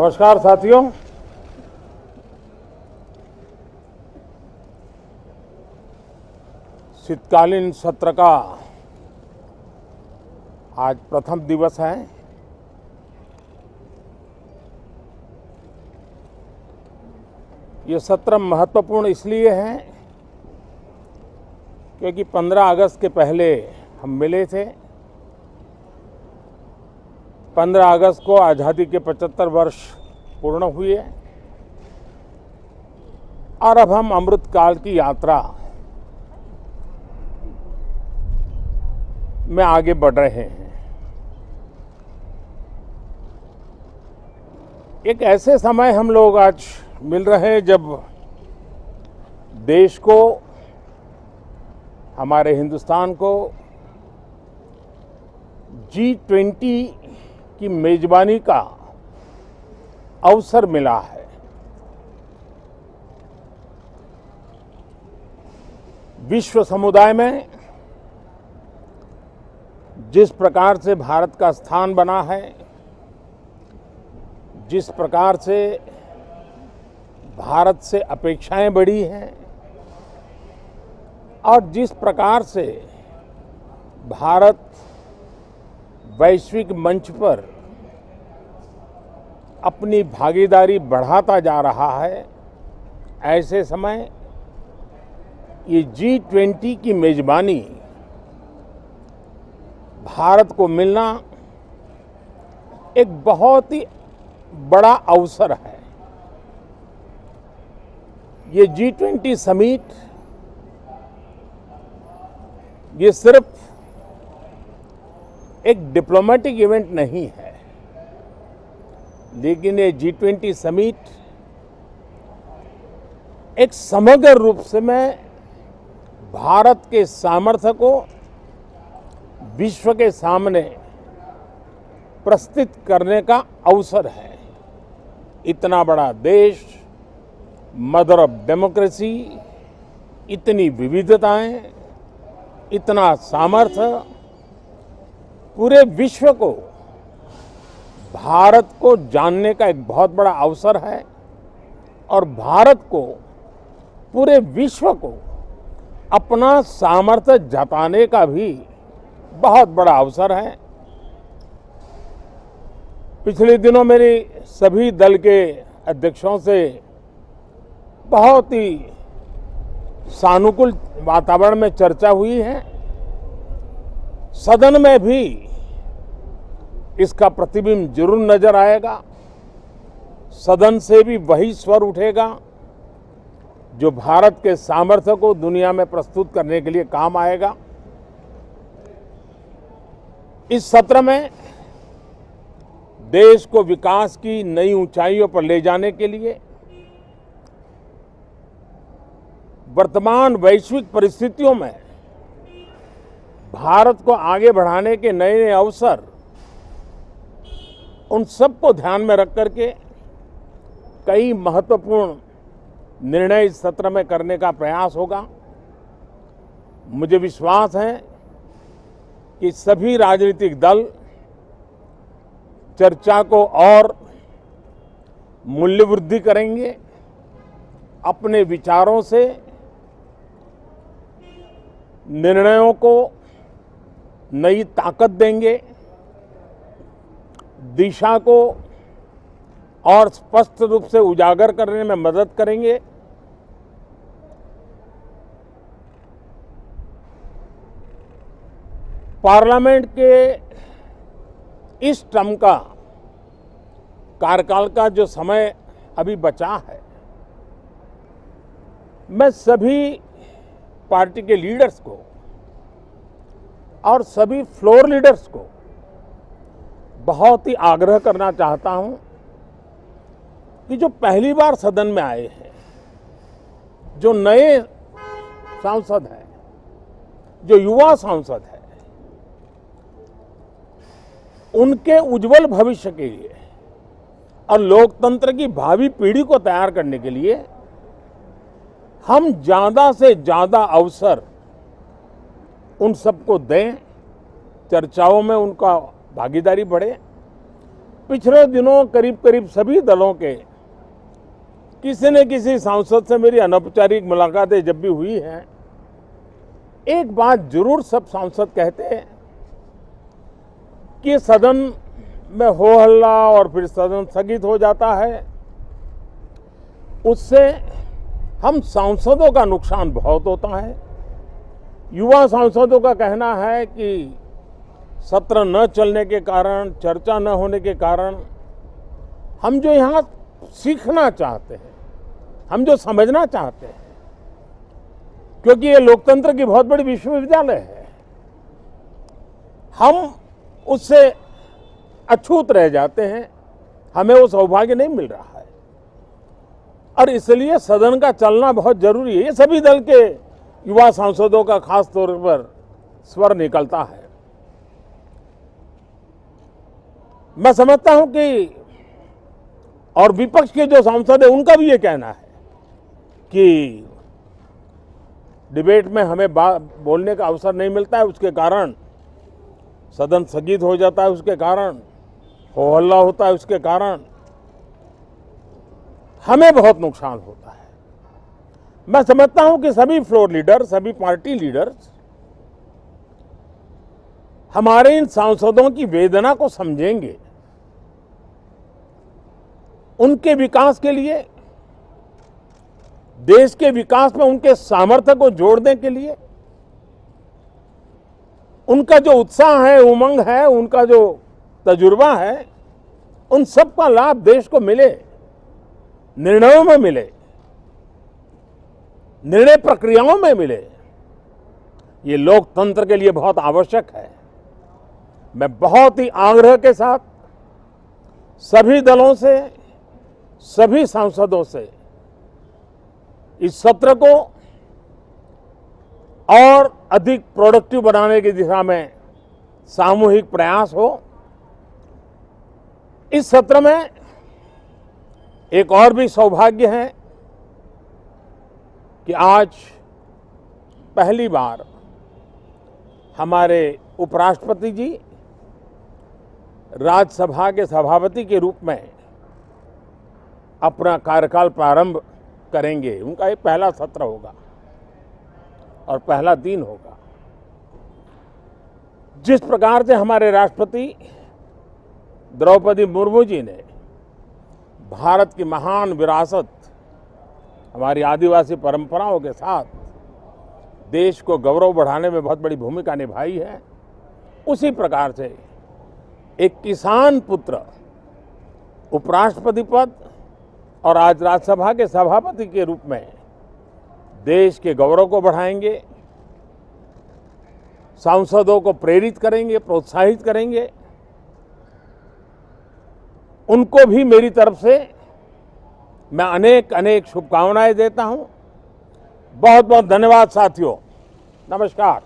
नमस्कार साथियों। शीतकालीन सत्र का आज प्रथम दिवस है। ये सत्र महत्वपूर्ण इसलिए है क्योंकि 15 अगस्त के पहले हम मिले थे। 15 अगस्त को आज़ादी के 75 वर्ष पूर्ण हुए और अब हम अमृतकाल की यात्रा में आगे बढ़ रहे हैं। एक ऐसे समय हम लोग आज मिल रहे हैं जब देश को, हमारे हिंदुस्तान को G20 की मेजबानी का अवसर मिला है। विश्व समुदाय में जिस प्रकार से भारत का स्थान बना है, जिस प्रकार से भारत से अपेक्षाएं बढ़ी हैं और जिस प्रकार से भारत वैश्विक मंच पर अपनी भागीदारी बढ़ाता जा रहा है, ऐसे समय ये G20 की मेजबानी भारत को मिलना एक बहुत ही बड़ा अवसर है। ये G20 समिट ये सिर्फ एक डिप्लोमेटिक इवेंट नहीं है, लेकिन ये G20 समिट एक समग्र रूप से में भारत के सामर्थ्य को विश्व के सामने प्रस्तुत करने का अवसर है। इतना बड़ा देश, मदर ऑफ डेमोक्रेसी, इतनी विविधताएं, इतना सामर्थ्य, पूरे विश्व को भारत को जानने का एक बहुत बड़ा अवसर है और भारत को, पूरे विश्व को अपना सामर्थ्य जताने का भी बहुत बड़ा अवसर है। पिछले दिनों मेरी सभी दल के अध्यक्षों से बहुत ही सानुकूल वातावरण में चर्चा हुई है। सदन में भी इसका प्रतिबिंब जरूर नजर आएगा। सदन से भी वही स्वर उठेगा जो भारत के सामर्थ्य को दुनिया में प्रस्तुत करने के लिए काम आएगा। इस सत्र में देश को विकास की नई ऊंचाइयों पर ले जाने के लिए वर्तमान वैश्विक परिस्थितियों में भारत को आगे बढ़ाने के नए नए अवसर, उन सबको ध्यान में रख करके कई महत्वपूर्ण निर्णय इस सत्र में करने का प्रयास होगा। मुझे विश्वास है कि सभी राजनीतिक दल चर्चा को और मूल्य वृद्धि करेंगे, अपने विचारों से निर्णयों को नई ताकत देंगे, दिशा को और स्पष्ट रूप से उजागर करने में मदद करेंगे। पार्लियामेंट के इस टर्म का कार्यकाल का जो समय अभी बचा है, मैं सभी पार्टी के लीडर्स को और सभी फ्लोर लीडर्स को बहुत ही आग्रह करना चाहता हूं कि जो पहली बार सदन में आए हैं, जो नए सांसद हैं, जो युवा सांसद हैं, उनके उज्जवल भविष्य के लिए और लोकतंत्र की भावी पीढ़ी को तैयार करने के लिए हम ज्यादा से ज्यादा अवसर उन सबको दें, चर्चाओं में उनका भागीदारी बढ़े। पिछले दिनों करीब करीब सभी दलों के किसी न किसी सांसद से मेरी अनौपचारिक मुलाकातें जब भी हुई हैं, एक बात जरूर सब सांसद कहते हैं कि सदन में हो हल्ला और फिर सदन स्थगित हो जाता है, उससे हम सांसदों का नुकसान बहुत होता है। युवा सांसदों का कहना है कि सत्र न चलने के कारण, चर्चा न होने के कारण हम जो यहाँ सीखना चाहते हैं, हम जो समझना चाहते हैं, क्योंकि ये लोकतंत्र की बहुत बड़ी विश्वविद्यालय है, हम उससे अछूत रह जाते हैं, हमें वो सौभाग्य नहीं मिल रहा है और इसलिए सदन का चलना बहुत जरूरी है। ये सभी दल के युवा सांसदों का खास तौर पर स्वर निकलता है। मैं समझता हूं कि और विपक्ष के जो सांसद है उनका भी ये कहना है कि डिबेट में हमें बोलने का अवसर नहीं मिलता है, उसके कारण सदन स्थगित हो जाता है, उसके कारण हो हल्ला होता है, उसके कारण हमें बहुत नुकसान होता है। मैं समझता हूं कि सभी फ्लोर लीडर, सभी पार्टी लीडर्स हमारे इन सांसदों की वेदना को समझेंगे, उनके विकास के लिए, देश के विकास में उनके सामर्थ्य को जोड़ने के लिए, उनका जो उत्साह है, उमंग है, उनका जो तजुर्बा है, उन सब का लाभ देश को मिले, निर्णयों में मिले, निर्णय प्रक्रियाओं में मिले। ये लोकतंत्र के लिए बहुत आवश्यक है। मैं बहुत ही आग्रह के साथ सभी दलों से, सभी सांसदों से इस सत्र को और अधिक प्रोडक्टिव बनाने की दिशा में सामूहिक प्रयास हो। इस सत्र में एक और भी सौभाग्य है कि आज पहली बार हमारे उपराष्ट्रपति जी राज्यसभा के सभापति के रूप में अपना कार्यकाल प्रारंभ करेंगे। उनका ये पहला सत्र होगा और पहला दिन होगा। जिस प्रकार से हमारे राष्ट्रपति द्रौपदी मुर्मू जी ने भारत की महान विरासत, हमारी आदिवासी परंपराओं के साथ देश को गौरव बढ़ाने में बहुत बड़ी भूमिका निभाई है, उसी प्रकार से एक किसान पुत्र उपराष्ट्रपति पद और आज राज्यसभा के सभापति के रूप में देश के गौरव को बढ़ाएंगे, सांसदों को प्रेरित करेंगे, प्रोत्साहित करेंगे। उनको भी मेरी तरफ से मैं अनेक अनेक शुभकामनाएं देता हूं। बहुत बहुत धन्यवाद साथियों। नमस्कार।